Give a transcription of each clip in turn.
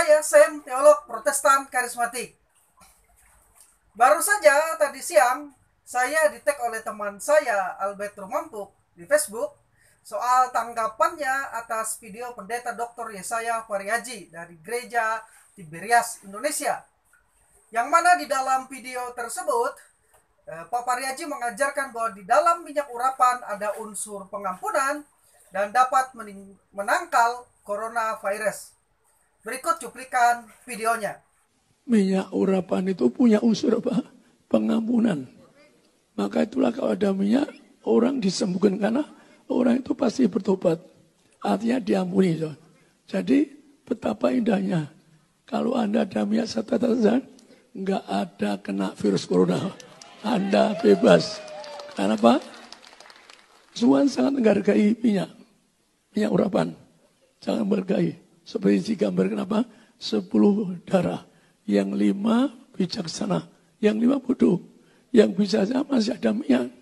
saya Sam, teolog Protestan Karismatik. Baru saja tadi siang saya di-tag oleh teman saya Albert Rumampuk di Facebook soal tanggapannya atas video pendeta Dr. Yesaya Pariaji dari Gereja Tiberias Indonesia. Yang mana di dalam video tersebut Pak Pariaji mengajarkan bahwa di dalam minyak urapan ada unsur pengampunan dan dapat menangkal coronavirus. Berikut cuplikan videonya. Minyak urapan itu punya unsur apa? Pengampunan. Maka itulah kalau ada minyak, orang disembuhkan karena orang itu pasti bertobat. Artinya diampuni. Jadi betapa indahnya. Kalau Anda ada minyak satu tetesan, nggak ada kena virus corona. Anda bebas. Kenapa? Tuhan sangat menghargai minyak urapan. Jangan menghargai. Seperti digambarkan apa? 10 darah. Yang 5 bijaksana. Yang 5 bodoh. Yang bijaksana masih ada minyak.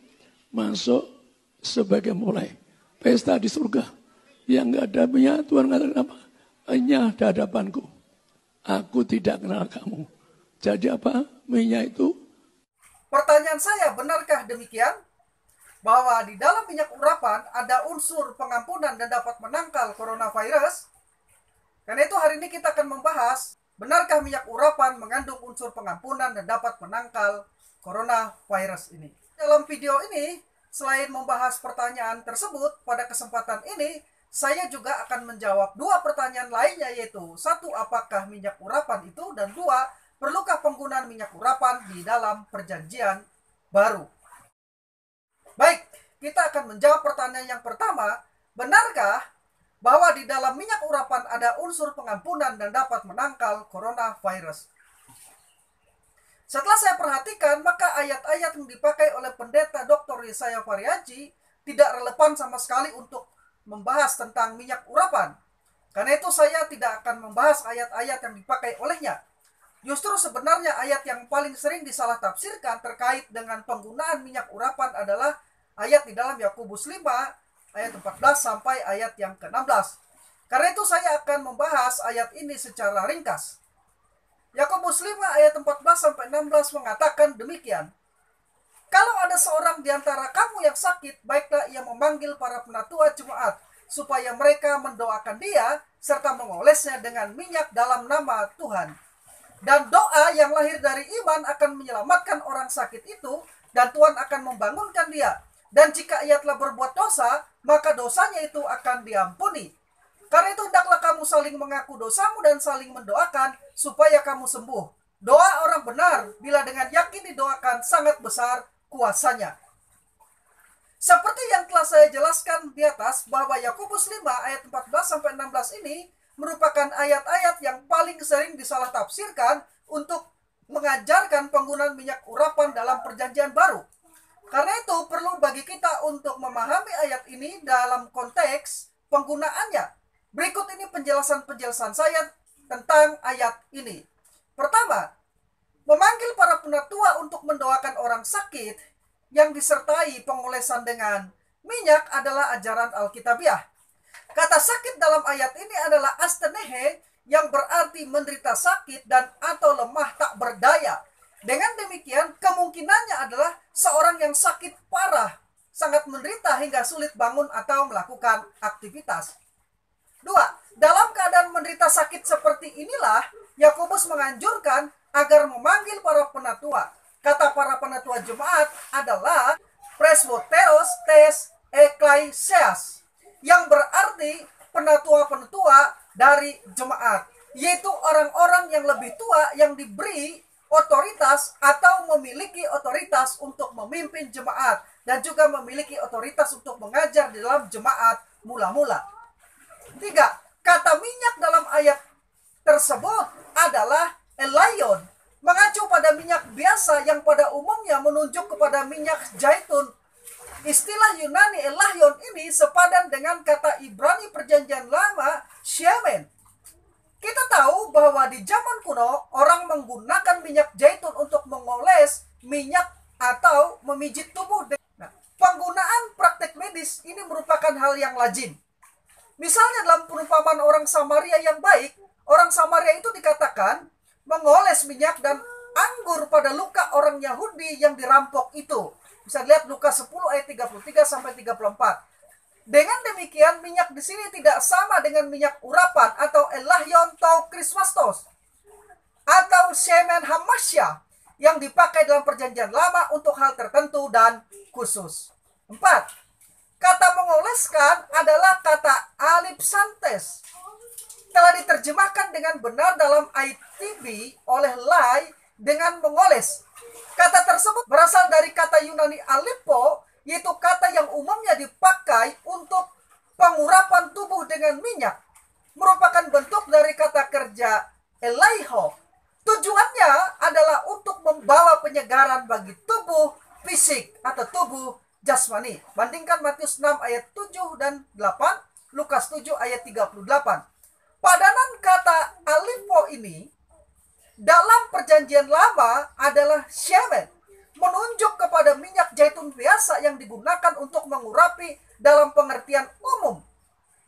Masuk sebagai mulai. Pesta di surga. Yang nggak ada minyak, Tuhan mengatakan apa? Hanya di hadapanku. Aku tidak kenal kamu. Jadi apa? Minyak itu. Pertanyaan saya, benarkah demikian? Bahwa di dalam minyak urapan ada unsur pengampunan dan dapat menangkal coronavirus? Karena itu hari ini kita akan membahas, benarkah minyak urapan mengandung unsur pengampunan dan dapat menangkal coronavirus ini. Dalam video ini, selain membahas pertanyaan tersebut, pada kesempatan ini, saya juga akan menjawab 2 pertanyaan lainnya, yaitu 1, apakah minyak urapan itu? Dan 2, perlukah penggunaan minyak urapan di dalam perjanjian baru? Baik, kita akan menjawab pertanyaan yang pertama, benarkah bahwa di dalam minyak urapan ada unsur pengampunan dan dapat menangkal coronavirus? Setelah saya perhatikan, maka ayat-ayat yang dipakai oleh pendeta Dr. Yesaya Pariaji tidak relevan sama sekali untuk membahas tentang minyak urapan. Karena itu saya tidak akan membahas ayat-ayat yang dipakai olehnya. Justru sebenarnya ayat yang paling sering disalah tafsirkan terkait dengan penggunaan minyak urapan adalah ayat di dalam Yakobus 5 ayat 14 sampai ayat yang ke-16. Karena itu saya akan membahas ayat ini secara ringkas. Yakobus 5 ayat 14 sampai 16 mengatakan demikian. Kalau ada seorang di antara kamu yang sakit, baiklah ia memanggil para penatua jemaat, supaya mereka mendoakan dia, serta mengolesnya dengan minyak dalam nama Tuhan. Dan doa yang lahir dari iman akan menyelamatkan orang sakit itu, dan Tuhan akan membangunkan dia. Dan jika ia telah berbuat dosa, maka dosanya itu akan diampuni. Karena itu hendaklah kamu saling mengaku dosamu dan saling mendoakan supaya kamu sembuh. Doa orang benar bila dengan yakin didoakan sangat besar kuasanya. Seperti yang telah saya jelaskan di atas bahwa Yakobus 5 ayat 14 sampai 16 ini merupakan ayat-ayat yang paling sering disalah tafsirkan untuk mengajarkan penggunaan minyak urapan dalam perjanjian baru. Karena itu perlu bagi kita untuk memahami ayat ini dalam konteks penggunaannya. Berikut ini penjelasan-penjelasan saya tentang ayat ini. Pertama, memanggil para penatua untuk mendoakan orang sakit yang disertai pengolesan dengan minyak adalah ajaran Alkitabiah. Kata sakit dalam ayat ini adalah astenehe, yang berarti menderita sakit dan atau lemah tak berdaya. Dengan demikian, kemungkinannya adalah seorang yang sakit parah, sangat menderita hingga sulit bangun atau melakukan aktivitas. 2. Dalam keadaan menderita sakit seperti inilah, Yakobus menganjurkan agar memanggil para penatua. Kata para penatua jemaat adalah presboteros tes ekleisias, yang berarti penatua-penatua dari jemaat, yaitu orang-orang yang lebih tua yang diberi otoritas atau memiliki otoritas untuk memimpin jemaat dan juga memiliki otoritas untuk mengajar di dalam jemaat mula-mula. 3. Kata minyak dalam ayat tersebut adalah elaion, mengacu pada minyak biasa yang pada umumnya menunjuk kepada minyak zaitun. Istilah Yunani elaion ini sepadan dengan kata Ibrani perjanjian lama shemen. Kita tahu bahwa di zaman kuno orang menggunakan minyak zaitun untuk mengoles minyak atau memijit tubuh. Nah, penggunaan praktek medis ini merupakan hal yang lazim. Misalnya dalam perumpamaan orang Samaria yang baik, orang Samaria itu dikatakan mengoles minyak dan anggur pada luka orang Yahudi yang dirampok itu. Bisa lihat Lukas 10 ayat 33 sampai 34. Dengan demikian minyak di sini tidak sama dengan minyak urapan atau elahyon atau krismastos atau shemen hamasya yang dipakai dalam perjanjian lama untuk hal tertentu dan khusus. 4. Kata mengoleskan adalah kata alipsantes. Telah diterjemahkan dengan benar dalam ITB oleh Lai dengan mengoles. Kata tersebut berasal dari kata Yunani alipo, yaitu kata yang umumnya dipakai untuk pengurapan tubuh dengan minyak. Merupakan bentuk dari kata kerja elaiho. Tujuannya adalah untuk membawa penyegaran bagi tubuh fisik atau tubuh jasmani. Bandingkan Matius 6 ayat 7 dan 8, Lukas 7 ayat 38. Padanan kata alipo ini dalam perjanjian lama adalah shemen, menunjuk kepada minyak zaitun biasa yang digunakan untuk mengurapi dalam pengertian umum.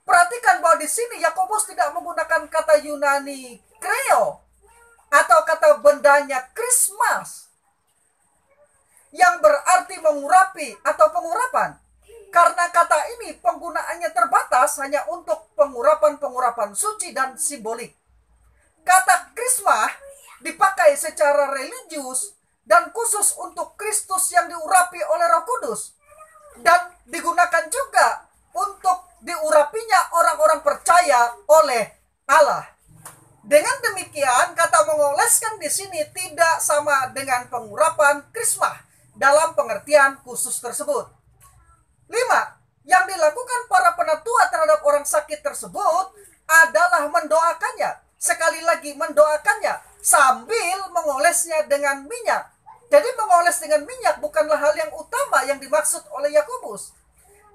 Perhatikan bahwa di sini Yakobus tidak menggunakan kata Yunani kreo atau kata bendanya krismas yang berarti mengurapi atau pengurapan. Karena kata ini penggunaannya terbatas hanya untuk pengurapan-pengurapan suci dan simbolik. Kata krisma dipakai secara religius dan khusus untuk Kristus yang diurapi oleh Roh Kudus. Dan digunakan juga untuk diurapinya orang-orang percaya oleh Allah. Dengan demikian, kata mengoleskan di sini tidak sama dengan pengurapan krisma dalam pengertian khusus tersebut. 5. Yang dilakukan para penatua terhadap orang sakit tersebut adalah mendoakannya. Sekali lagi mendoakannya sambil mengolesnya dengan minyak. Jadi mengoles dengan minyak bukanlah hal yang utama yang dimaksud oleh Yakobus.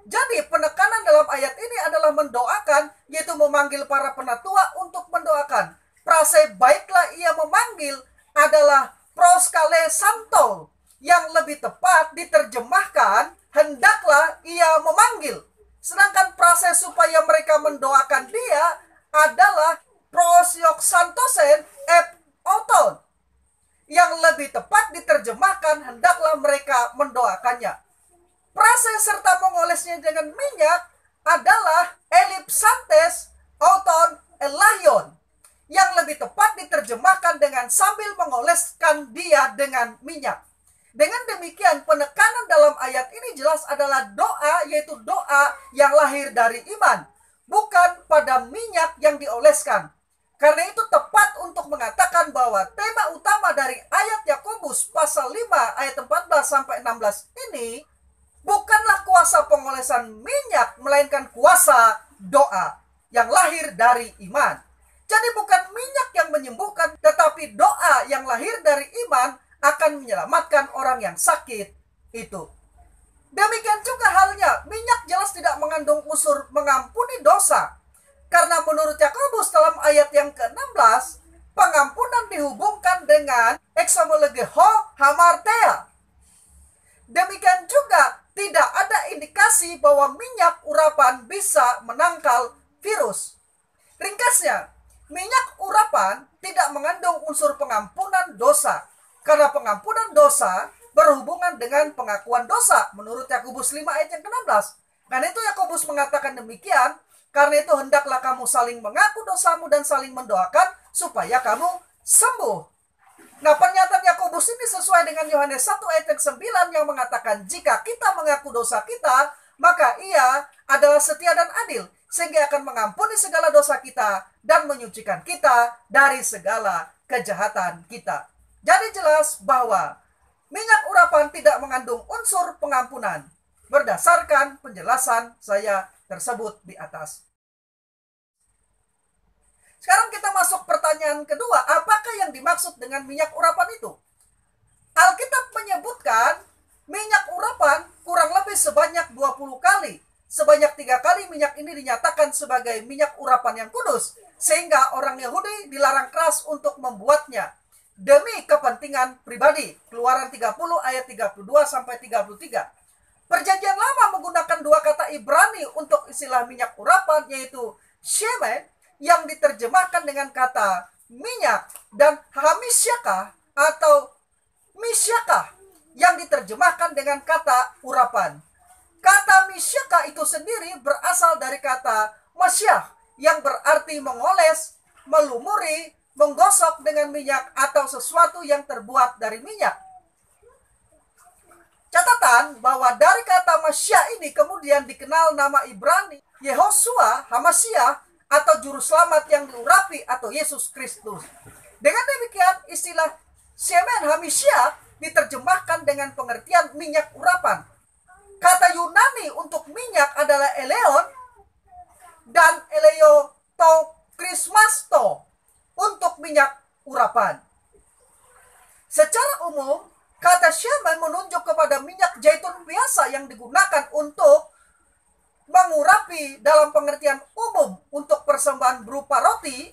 Jadi penekanan dalam ayat ini adalah mendoakan, yaitu memanggil para penatua untuk mendoakan. Frase baiklah ia memanggil adalah proskale santo, yang lebih tepat diterjemahkan hendaklah ia memanggil. Sedangkan frase supaya mereka mendoakan dia adalah prosyok santosen oton, yang lebih tepat diterjemahkan hendaklah mereka mendoakannya. Frase serta mengolesnya dengan minyak adalah elipsantes oton elaion, yang lebih tepat diterjemahkan dengan sambil mengoleskan dia dengan minyak. Dengan demikian, penekanan dalam ayat ini jelas adalah doa, yaitu doa yang lahir dari iman, bukan pada minyak yang dioleskan. Karena itu tepat untuk mengatakan bahwa tema utama dari ayat Yakobus pasal 5 ayat 14 sampai 16 ini bukanlah kuasa pengolesan minyak, melainkan kuasa doa yang lahir dari iman. Jadi bukan minyak yang menyembuhkan, tetapi doa yang lahir dari iman akan menyelamatkan orang yang sakit itu. Demikian juga halnya, minyak jelas tidak mengandung unsur mengampuni dosa. Karena menurut Yakobus dalam ayat yang ke-16, pengampunan dihubungkan dengan exomologeho hamartea. Demikian juga tidak ada indikasi bahwa minyak urapan bisa menangkal virus. Ringkasnya, minyak urapan tidak mengandung unsur pengampunan dosa. Karena pengampunan dosa berhubungan dengan pengakuan dosa menurut Yakobus 5 ayat yang ke-16. Karena itu Yakobus mengatakan demikian, karena itu hendaklah kamu saling mengaku dosamu dan saling mendoakan supaya kamu sembuh. Nah, pernyataan Yakobus ini sesuai dengan Yohanes 1 ayat yang 9 yang mengatakan jika kita mengaku dosa kita, maka ia adalah setia dan adil sehingga akan mengampuni segala dosa kita dan menyucikan kita dari segala kejahatan kita. Jadi jelas bahwa minyak urapan tidak mengandung unsur pengampunan berdasarkan penjelasan saya tersebut di atas. Sekarang kita masuk pertanyaan kedua, apakah yang dimaksud dengan minyak urapan itu? Alkitab menyebutkan minyak urapan kurang lebih sebanyak 20 kali. Sebanyak 3 kali minyak ini dinyatakan sebagai minyak urapan yang kudus, sehingga orang Yahudi dilarang keras untuk membuatnya demi kepentingan pribadi. Keluaran 30 ayat 32 sampai 33. Perjanjian Lama menggunakan dua kata Ibrani untuk istilah minyak urapan, yaitu shemen yang diterjemahkan dengan kata minyak, dan hamisyakah atau misyakah yang diterjemahkan dengan kata urapan. Kata misyakah itu sendiri berasal dari kata masyah yang berarti mengoles, melumuri, menggosok dengan minyak atau sesuatu yang terbuat dari minyak. Catatan bahwa dari kata masyah ini kemudian dikenal nama Ibrani Yehoshua Hamasyah atau juru selamat yang diurapi atau Yesus Kristus. Dengan demikian istilah shemen hamisyah diterjemahkan dengan pengertian minyak urapan. Kata Yunani untuk minyak adalah eleon dan eleotokrismasto untuk minyak urapan. Secara umum, kata shemen menunjuk kepada minyak zaitun biasa yang digunakan untuk mengurapi dalam pengertian umum untuk persembahan berupa roti,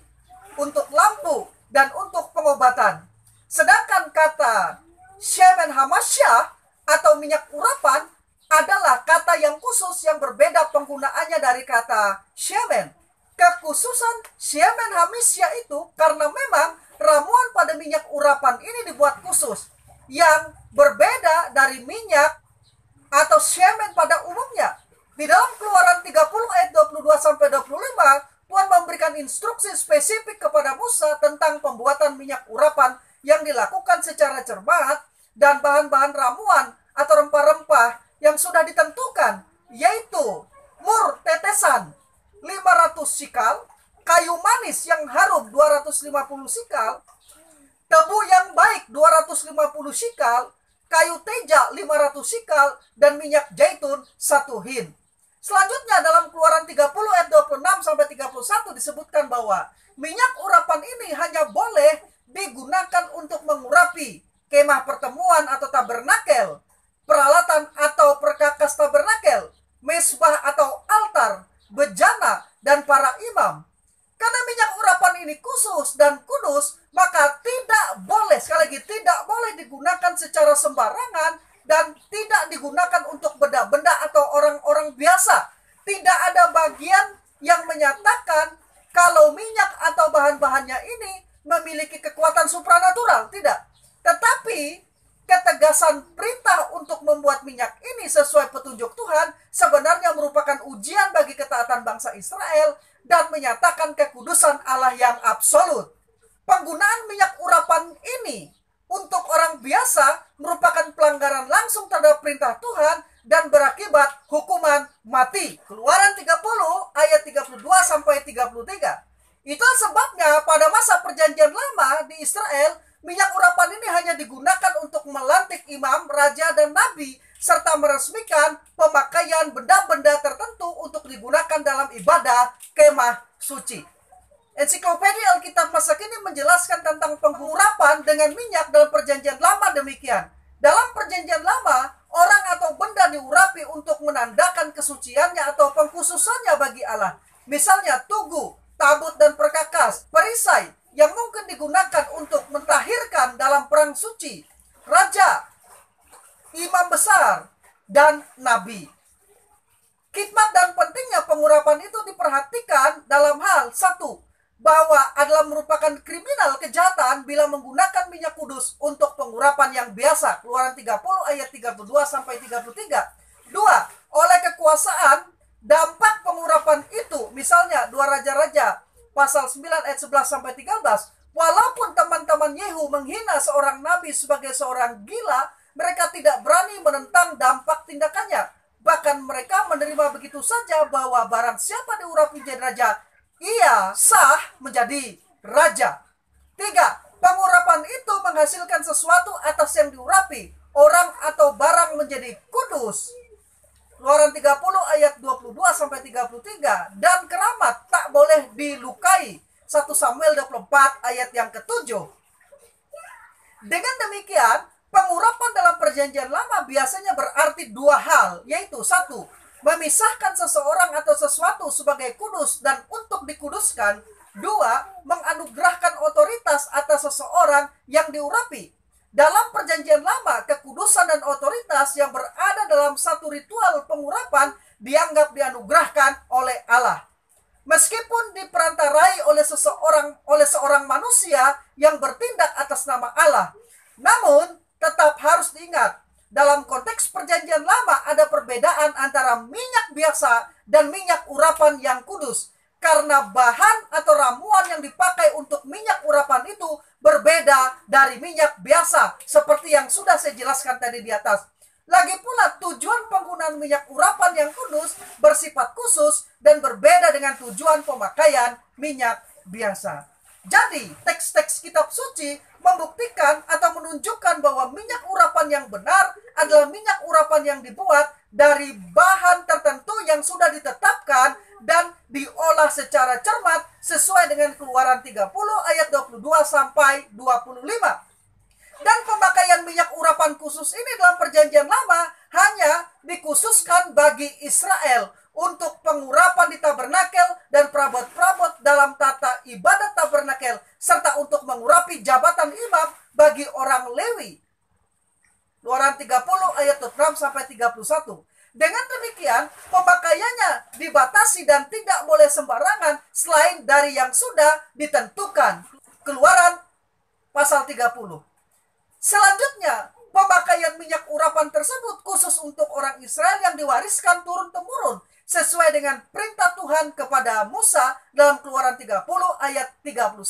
untuk lampu, dan untuk pengobatan. Sedangkan kata shemen hamasyah atau minyak urapan adalah kata yang khusus yang berbeda penggunaannya dari kata shemen. Kekhususan shemen hamisyah itu karena memang ramuan pada minyak urapan ini dibuat khusus yang berbeda dari minyak atau shemen pada umumnya. Di dalam Keluaran 30 ayat 22-25, Tuhan memberikan instruksi spesifik kepada Musa tentang pembuatan minyak urapan yang dilakukan secara cermat dan bahan-bahan ramuan atau rempah-rempah yang sudah ditentukan, yaitu mur tetesan 500 sikal, kayu manis yang harum 250 sikal, tebu yang baik 250 sikal, kayu teja 500 sikal, dan minyak zaitun 1 hin. Selanjutnya dalam Keluaran 30 ayat 26-31 disebutkan bahwa minyak urapan ini hanya boleh digunakan untuk mengurapi kemah pertemuan atau tabernakel, peralatan atau perkakas tabernakel, mesbah atau altar, bejana, dan para imam. Karena minyak urapan ini khusus dan kudus, maka tidak boleh, sekali lagi, tidak boleh digunakan secara sembarangan dan tidak digunakan untuk benda-benda atau orang-orang biasa. Tidak ada bagian yang menyatakan kalau minyak atau bahan-bahannya ini memiliki kekuatan supranatural, tidak. Tetapi ketegasan perintah untuk membuat minyak ini sesuai petunjuk Tuhan sebenarnya merupakan ujian bagi ketaatan bangsa Israel dan menyatakan kekudusan Allah yang absolut. Penggunaan minyak urapan ini untuk orang biasa merupakan pelanggaran langsung terhadap perintah Tuhan dan berakibat hukuman mati. Keluaran 30 ayat 32-33. Itulah sebabnya pada masa perjanjian lama di Israel, minyak urapan ini hanya digunakan untuk melantik imam, raja, dan nabi, serta meresmikan pemakaian benda-benda tertentu untuk digunakan dalam ibadah kemah suci. Ensiklopedia Alkitab masa kini menjelaskan tentang pengurapan dengan minyak dalam perjanjian lama demikian. Dalam perjanjian lama, orang atau benda diurapi untuk menandakan kesuciannya atau pengkhususannya bagi Allah. Misalnya tugu, tabut, dan perkakas, perisai yang mungkin digunakan untuk mentahirkan dalam perang suci, raja, imam besar, dan nabi. Khidmat dan pentingnya pengurapan itu diperhatikan dalam hal satu, bahwa adalah merupakan kriminal kejahatan bila menggunakan minyak kudus untuk pengurapan yang biasa. Keluaran 30 ayat 32-33. Dua, oleh kekuasaan, dampak pengurapan itu, misalnya 2 Raja-Raja pasal 9 ayat 11-13, walaupun teman-teman Yehu menghina seorang nabi sebagai seorang gila, mereka tidak berani menentang dampak tindakannya. Bahkan mereka menerima begitu saja bahwa barang siapa diurapi jadi raja, ia sah menjadi raja. 3. Pengurapan itu menghasilkan sesuatu atas yang diurapi, orang atau barang menjadi kudus. Keluaran 30 ayat 22-33. Dan keramat tak boleh dilukai. 1 Samuel 24 ayat yang ke-7. Dengan demikian, pengurapan dalam perjanjian lama biasanya berarti 2 hal, yaitu 1. Memisahkan seseorang atau sesuatu sebagai kudus dan untuk dikuduskan. 2. Menganugerahkan otoritas atas seseorang yang diurapi. Dalam perjanjian lama, kekudusan dan otoritas yang berada dalam satu ritual pengurapan dianggap dianugerahkan oleh Allah. Meskipun diperantarai oleh seorang manusia yang bertindak atas nama Allah, namun tetap harus diingat, dalam konteks perjanjian lama ada perbedaan antara minyak biasa dan minyak urapan yang kudus. Karena bahan atau ramuan yang dipakai untuk minyak urapan itu berbeda dari minyak biasa, seperti yang sudah saya jelaskan tadi di atas. Lagi pula tujuan penggunaan minyak urapan yang kudus bersifat khusus dan berbeda dengan tujuan pemakaian minyak biasa. Jadi, teks-teks kitab suci membuktikan atau menunjukkan bahwa minyak urapan yang benar adalah minyak urapan yang dibuat dari bahan tertentu yang sudah ditetapkan dan diolah secara cermat sesuai dengan Keluaran 30 ayat 22 sampai 25. Dan pemakaian minyak urapan khusus ini dalam perjanjian lama hanya dikhususkan bagi Israel untuk pengurapan di tabernakel dan perabot-perabot dalam tata ibadat tabernakel, serta untuk mengurapi jabatan imam bagi orang Lewi. Keluaran 30 ayat 6 sampai 31. Dengan demikian, pemakaiannya dibatasi dan tidak boleh sembarangan selain dari yang sudah ditentukan. Keluaran pasal 30. Selanjutnya, pemakaian minyak urapan tersebut khusus untuk orang Israel yang diwariskan turun-temurun sesuai dengan perintah Tuhan kepada Musa dalam Keluaran 30 ayat 31.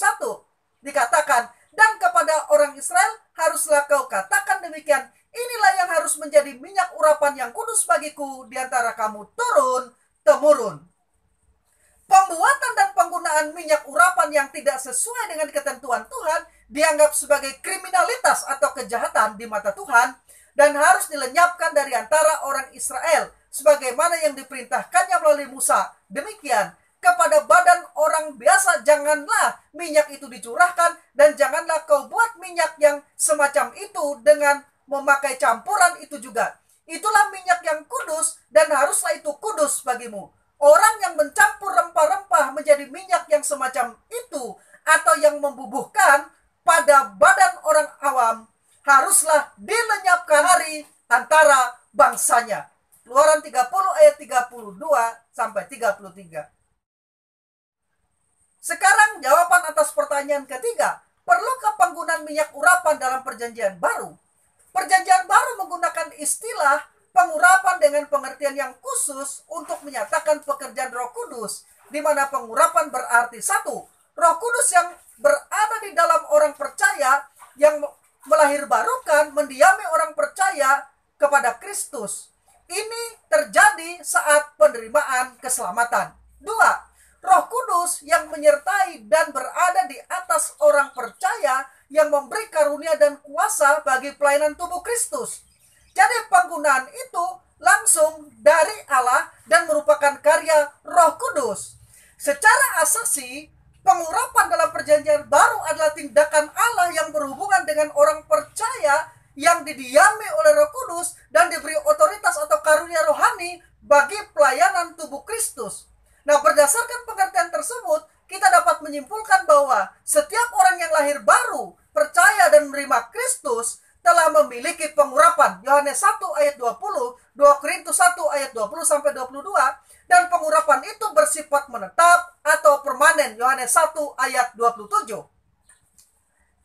Dikatakan, dan kepada orang Israel haruslah kau katakan demikian, inilah yang harus menjadi minyak urapan yang kudus bagiku di antara kamu turun-temurun. Pembuatan dan penggunaan minyak urapan yang tidak sesuai dengan ketentuan Tuhan dianggap sebagai kriminalitas atau kejahatan di mata Tuhan dan harus dilenyapkan dari antara orang Israel sebagaimana yang diperintahkannya melalui Musa. Demikian, kepada badan orang biasa janganlah minyak itu dicurahkan, dan janganlah kau buat minyak yang semacam itu dengan memakai campuran itu juga. Itulah minyak yang kudus dan haruslah itu kudus bagimu. Orang yang mencampur rempah-rempah menjadi minyak yang semacam itu atau yang membubuhkan pada badan orang awam haruslah dilenyapkan dari antara bangsanya. Keluaran 30 ayat 32 sampai 33. Sekarang jawaban atas pertanyaan ketiga, perlukah penggunaan minyak urapan dalam perjanjian baru? Perjanjian baru menggunakan istilah pengurapan dengan pengertian yang khusus untuk menyatakan pekerjaan Roh Kudus, di mana pengurapan berarti satu, Roh Kudus yang berada di dalam orang percaya yang melahirbarukan, mendiami orang percaya kepada Kristus. Ini terjadi saat penerimaan keselamatan. Dua, Roh Kudus yang menyertai dan berada di atas orang percaya yang memberi karunia dan kuasa bagi pelayanan tubuh Kristus. Jadi penggunaan itu langsung dari Allah dan merupakan karya Roh Kudus. Secara asasi, pengurapan dalam perjanjian baru adalah tindakan Allah yang berhubungan dengan orang percaya yang didiami oleh Roh Kudus dan diberi otoritas atau karunia rohani bagi pelayanan tubuh Kristus. Nah, berdasarkan pengertian tersebut, kita dapat menyimpulkan bahwa setiap orang yang lahir baru, percaya dan menerima Kristus telah memiliki pengurapan. Yohanes 1 ayat 20, 2 Korintus 1 ayat 20 sampai 22, dan pengurapan itu bersifat menetap atau permanen. Yohanes 1 ayat 27.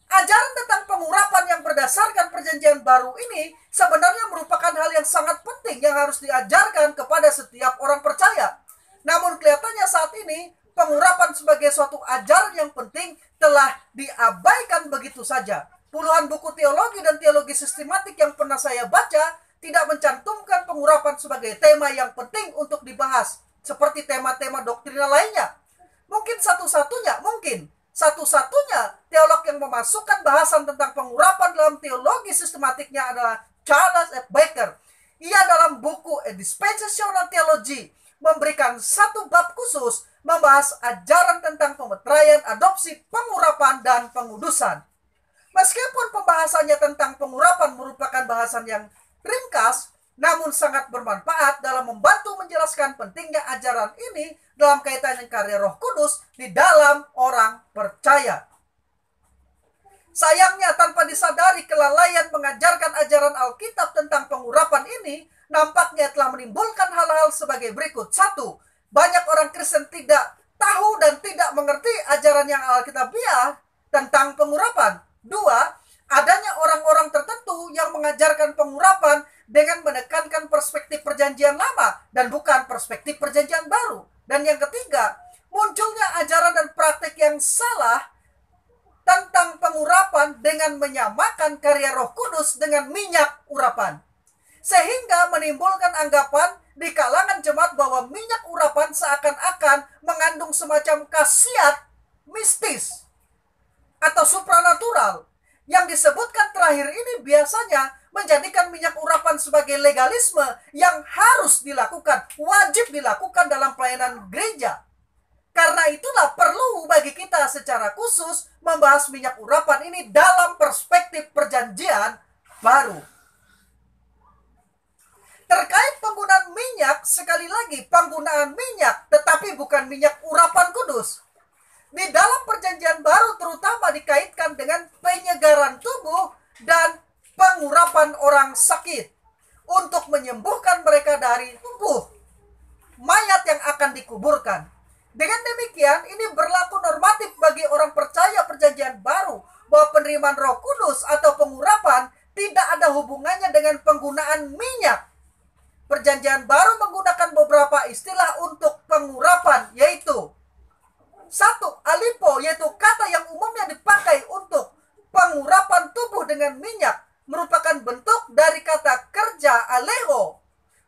Ajaran tentang pengurapan yang berdasarkan perjanjian baru ini sebenarnya merupakan hal yang sangat penting yang harus diajarkan kepada setiap orang percaya. Namun kelihatannya saat ini pengurapan sebagai suatu ajaran yang penting telah diabaikan begitu saja. Puluhan buku teologi dan teologi sistematik yang pernah saya baca tidak mencantumkan pengurapan sebagai tema yang penting untuk dibahas, seperti tema-tema doktrina lainnya. Mungkin satu-satunya teolog yang memasukkan bahasan tentang pengurapan dalam teologi sistematiknya adalah Charles F. Baker. Ia dalam buku A Dispensational Theology memberikan satu bab khusus membahas ajaran tentang pemeteraian, adopsi, pengurapan, dan pengudusan. Meskipun pembahasannya tentang pengurapan merupakan bahasan yang ringkas, namun sangat bermanfaat dalam membantu menjelaskan pentingnya ajaran ini dalam kaitan dengan karya Roh Kudus di dalam orang percaya. Sayangnya tanpa disadari kelalaian mengajarkan ajaran Alkitab tentang pengurapan ini nampaknya telah menimbulkan hal-hal sebagai berikut. 1. Banyak orang Kristen tidak tahu dan tidak mengerti ajaran yang Alkitabiah tentang pengurapan. 2. Adanya orang-orang tertentu yang mengajarkan pengurapan dengan menekankan perspektif perjanjian lama dan bukan perspektif perjanjian baru. Dan yang ketiga, munculnya ajaran dan praktik yang salah tentang pengurapan dengan menyamakan karya Roh Kudus dengan minyak urapan. Sehingga menimbulkan anggapan di kalangan jemaat bahwa minyak urapan seakan-akan mengandung semacam khasiat mistis atau supranatural. Yang disebutkan terakhir ini biasanya menjadikan minyak urapan sebagai legalisme yang harus dilakukan, wajib dilakukan dalam pelayanan gereja. Karena itulah perlu bagi kita secara khusus membahas minyak urapan ini dalam perspektif perjanjian baru. Terkait penggunaan minyak, sekali lagi penggunaan minyak tetapi bukan minyak urapan kudus. Di dalam perjanjian baru terutama dikaitkan dengan penyegaran tubuh dan pengurapan orang sakit untuk menyembuhkan mereka dari tubuh mayat yang akan dikuburkan. Dengan demikian, ini berlaku normatif bagi orang percaya perjanjian baru bahwa penerimaan Roh Kudus atau pengurapan tidak ada hubungannya dengan penggunaan minyak. Perjanjian baru menggunakan beberapa istilah untuk pengurapan, yaitu 1. Alipo, yaitu kata yang umumnya dipakai untuk pengurapan tubuh dengan minyak, merupakan bentuk dari kata kerja aleo.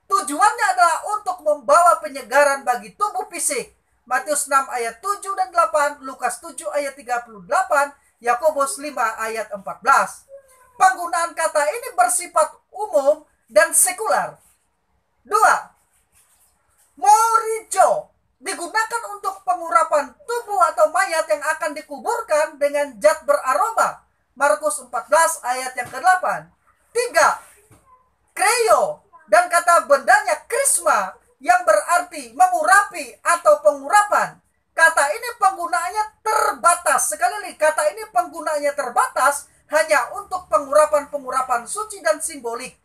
Tujuannya adalah untuk membawa penyegaran bagi tubuh fisik. Matius 6 ayat 7 dan 8, Lukas 7 ayat 38, Yakobus 5 ayat 14. Penggunaan kata ini bersifat umum dan sekular. 2. Morijo digunakan untuk pengurapan tubuh atau mayat yang akan dikuburkan dengan zat beraroma. Markus 14 ayat yang ke-8. 3. Kreyo dan kata bendanya krisma yang berarti mengurapi atau pengurapan. Kata ini penggunaannya terbatas. Sekali lagi, kata ini penggunaannya terbatas hanya untuk pengurapan-pengurapan suci dan simbolik.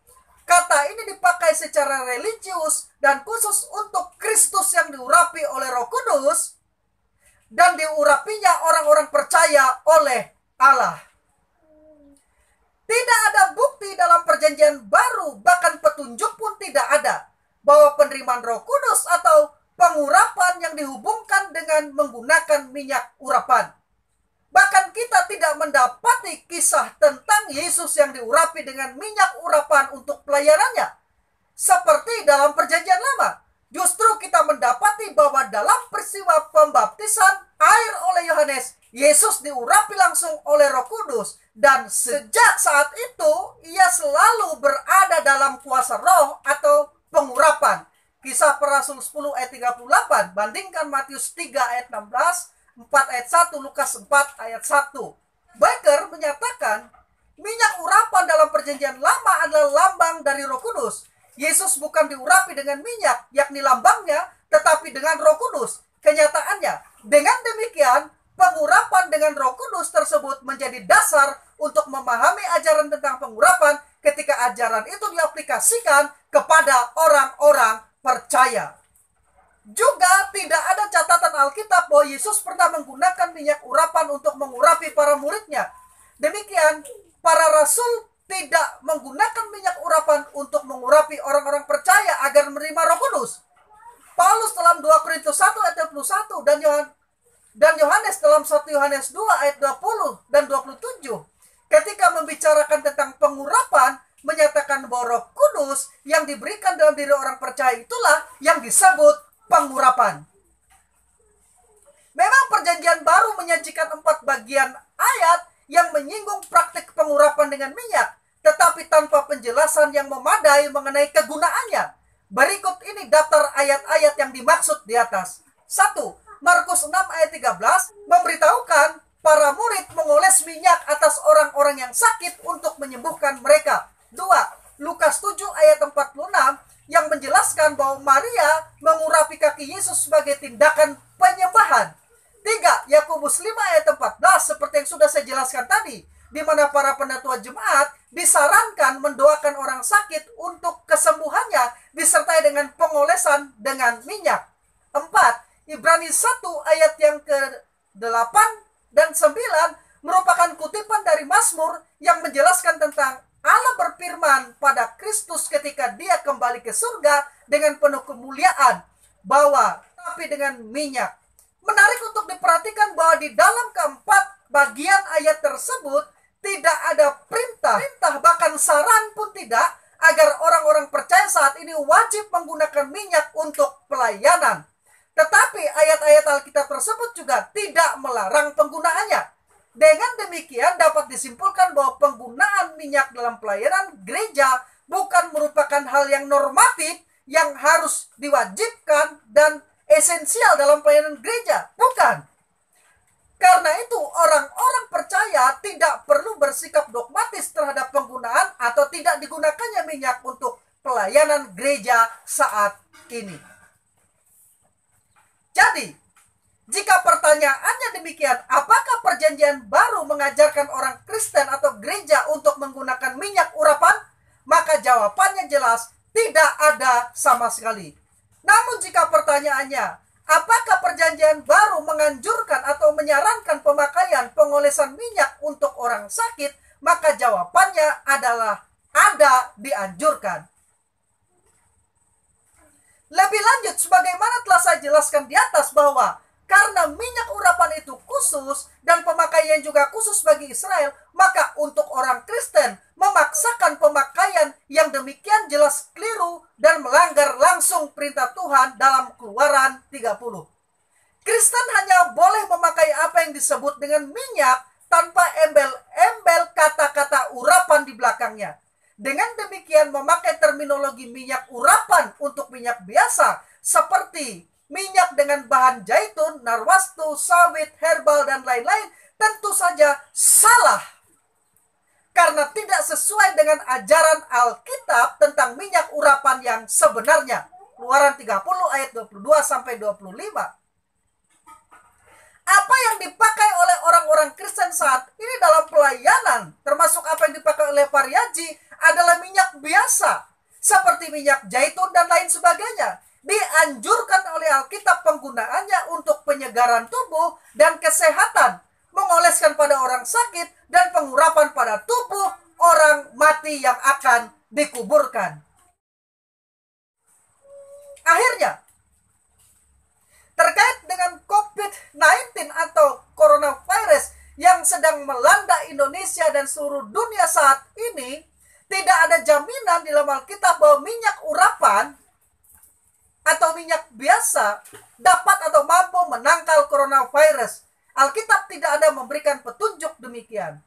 Kata ini dipakai secara religius dan khusus untuk Kristus yang diurapi oleh Roh Kudus dan diurapinya orang-orang percaya oleh Allah. Tidak ada bukti dalam perjanjian baru, bahkan petunjuk pun tidak ada, bahwa penerimaan Roh Kudus atau pengurapan yang dihubungkan dengan menggunakan minyak urapan. Bahkan kita tidak mendapati kisah tentang Yesus yang diurapi dengan minyak urapan untuk pelayanannya. Seperti dalam perjanjian lama. Justru kita mendapati bahwa dalam peristiwa pembaptisan air oleh Yohanes, Yesus diurapi langsung oleh Roh Kudus. Dan sejak saat itu, ia selalu berada dalam kuasa roh atau pengurapan. Kisah para Rasul 10 ayat 38. Bandingkan Matius 3 ayat 16, 4 ayat 1, Lukas 4 ayat 1. Baker menyatakan, minyak urapan dalam perjanjian lama adalah lambang dari Roh Kudus. Yesus bukan diurapi dengan minyak, yakni lambangnya, tetapi dengan Roh Kudus. Kenyataannya, dengan demikian, pengurapan dengan Roh Kudus tersebut menjadi dasar untuk memahami ajaran tentang pengurapan ketika ajaran itu diaplikasikan kepada orang-orang percaya. Juga tidak ada catatan Alkitab bahwa Yesus pernah menggunakan minyak urapan untuk mengurapi para muridnya. Demikian, para rasul tidak menggunakan minyak urapan untuk mengurapi orang-orang percaya agar menerima Roh Kudus. Paulus dalam 2 Korintus 1 ayat 21 dan Yohanes dalam 1 Yohanes 2 ayat 20 dan 27 ketika membicarakan tentang pengurapan menyatakan bahwa Roh Kudus yang diberikan dalam diri orang percaya itulah yang disebut pengurapan. Memang perjanjian baru menyajikan 4 bagian ayat yang menyinggung praktik pengurapan dengan minyak, tetapi tanpa penjelasan yang memadai mengenai kegunaannya. Berikut ini daftar ayat-ayat yang dimaksud di atas. 1. Markus 6 ayat 13 memberitahukan para murid mengoles minyak atas orang-orang yang sakit untuk menyembuhkan mereka. 2. Lukas 7 ayat 46 yang menjelaskan bahwa Maria mengurapi kaki Yesus sebagai tindakan penyembahan. 3. Yakobus 5 ayat 14 seperti yang sudah saya jelaskan tadi, di mana para penatua jemaat disarankan mendoakan orang sakit untuk kesembuhannya disertai dengan pengolesan dengan minyak. 4. Ibrani 1 ayat yang ke-8 dan 9 merupakan kutipan dari Mazmur yang menjelaskan tentang Allah berfirman pada Kristus ketika dia kembali ke surga dengan penuh kemuliaan, bahwa tapi dengan minyak. Menarik untuk diperhatikan bahwa di dalam keempat bagian ayat tersebut tidak ada perintah, bahkan saran pun tidak, agar orang-orang percaya saat ini wajib menggunakan minyak untuk pelayanan. Tetapi ayat-ayat Alkitab tersebut juga tidak melarang penggunaannya. Dengan demikian dapat disimpulkan bahwa penggunaan minyak dalam pelayanan gereja bukan merupakan hal yang normatif yang harus diwajibkan dan esensial dalam pelayanan gereja. Bukan. Karena itu orang-orang percaya tidak perlu bersikap dogmatis terhadap penggunaan atau tidak digunakannya minyak untuk pelayanan gereja saat ini. Jadi, jika pertanyaannya demikian, apakah perjanjian baru mengajarkan orang Kristen atau gereja untuk menggunakan minyak urapan? Maka jawabannya jelas, tidak ada sama sekali. Namun jika pertanyaannya, apakah perjanjian baru menganjurkan atau menyarankan pemakaian pengolesan minyak untuk orang sakit? Maka jawabannya adalah ada, dianjurkan. Lebih lanjut, sebagaimana telah saya jelaskan di atas bahwa karena minyak urapan itu khusus dan pemakaian juga khusus bagi Israel, maka untuk orang Kristen memaksakan pemakaian yang demikian jelas keliru dan melanggar langsung perintah Tuhan dalam Keluaran 30. Kristen hanya boleh memakai apa yang disebut dengan minyak tanpa embel-embel kata-kata urapan di belakangnya. Dengan demikian memakai terminologi minyak urapan untuk minyak biasa seperti minyak dengan bahan zaitun, narwastu, sawit, herbal, dan lain-lain tentu saja salah. Karena tidak sesuai dengan ajaran Alkitab tentang minyak urapan yang sebenarnya. Keluaran 30 ayat 22-25. Apa yang dipakai oleh orang-orang Kristen saat ini dalam pelayanan, termasuk apa yang dipakai oleh Pariaji, adalah minyak biasa, seperti minyak zaitun dan lain sebagainya. Dianjurkan oleh Alkitab penggunaannya untuk penyegaran tubuh dan kesehatan, mengoleskan pada orang sakit, dan pengurapan pada tubuh orang mati yang akan dikuburkan. Akhirnya, terkait dengan COVID-19 atau coronavirus yang sedang melanda Indonesia dan seluruh dunia saat ini, tidak ada jaminan di dalam Alkitab bahwa minyak urapan atau minyak biasa dapat atau mampu menangkal coronavirus. Alkitab tidak ada memberikan petunjuk demikian.